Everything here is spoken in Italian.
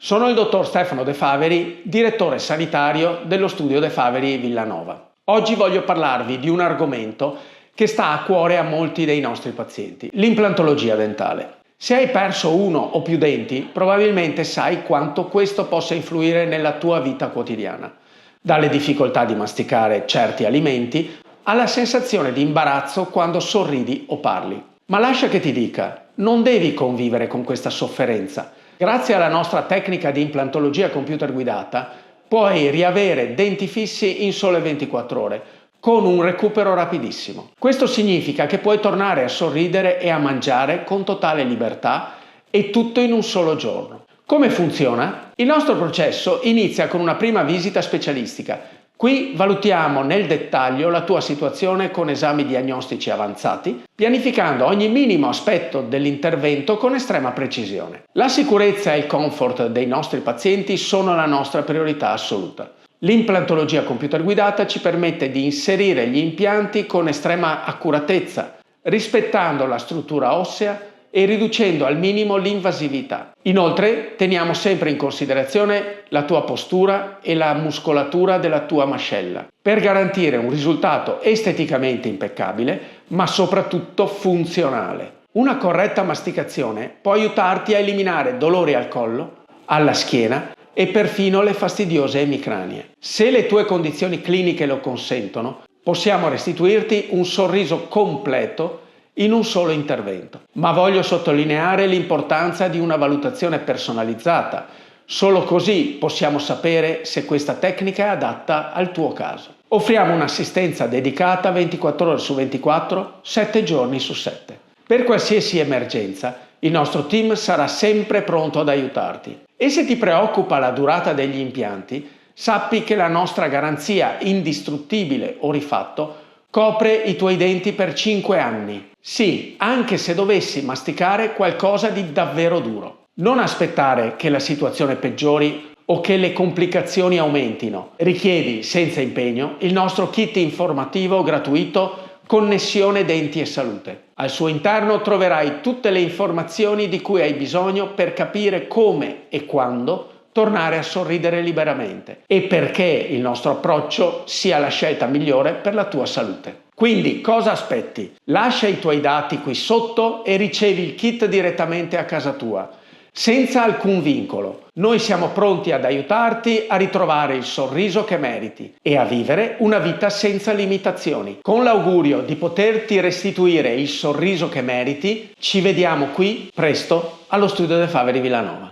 Sono il dottor Stefano De Faveri, direttore sanitario dello studio De Faveri Villanova. Oggi voglio parlarvi di un argomento che sta a cuore a molti dei nostri pazienti, l'implantologia dentale. Se hai perso uno o più denti, probabilmente sai quanto questo possa influire nella tua vita quotidiana, dalle difficoltà di masticare certi alimenti alla sensazione di imbarazzo quando sorridi o parli. Ma lascia che ti dica, non devi convivere con questa sofferenza. Grazie alla nostra tecnica di implantologia computer guidata, puoi riavere denti fissi in sole 24 ore, con un recupero rapidissimo. Questo significa che puoi tornare a sorridere e a mangiare con totale libertà e tutto in un solo giorno. Come funziona? Il nostro processo inizia con una prima visita specialistica. Qui valutiamo nel dettaglio la tua situazione con esami diagnostici avanzati, pianificando ogni minimo aspetto dell'intervento con estrema precisione. La sicurezza e il comfort dei nostri pazienti sono la nostra priorità assoluta. L'implantologia computer guidata ci permette di inserire gli impianti con estrema accuratezza, rispettando la struttura ossea e riducendo al minimo l'invasività. Inoltre, teniamo sempre in considerazione la tua postura e la muscolatura della tua mascella, per garantire un risultato esteticamente impeccabile, ma soprattutto funzionale. Una corretta masticazione può aiutarti a eliminare dolori al collo, alla schiena e perfino le fastidiose emicranie. Se le tue condizioni cliniche lo consentono, possiamo restituirti un sorriso completo in un solo intervento. Ma voglio sottolineare l'importanza di una valutazione personalizzata. Solo così possiamo sapere se questa tecnica è adatta al tuo caso. Offriamo un'assistenza dedicata 24 ore su 24, 7 giorni su 7. Per qualsiasi emergenza, il nostro team sarà sempre pronto ad aiutarti. E se ti preoccupa la durata degli impianti, sappi che la nostra garanzia indistruttibile o rifatto copre i tuoi denti per 5 anni. Sì, anche se dovessi masticare qualcosa di davvero duro. Non aspettare che la situazione peggiori o che le complicazioni aumentino. Richiedi senza impegno il nostro kit informativo gratuito Connessione Denti e Salute. Al suo interno troverai tutte le informazioni di cui hai bisogno per capire come e quando tornare a sorridere liberamente e perché il nostro approccio sia la scelta migliore per la tua salute. Quindi cosa aspetti? Lascia i tuoi dati qui sotto e ricevi il kit direttamente a casa tua, senza alcun vincolo. Noi siamo pronti ad aiutarti a ritrovare il sorriso che meriti e a vivere una vita senza limitazioni. Con l'augurio di poterti restituire il sorriso che meriti, ci vediamo qui presto allo studio De Faveri Villanova.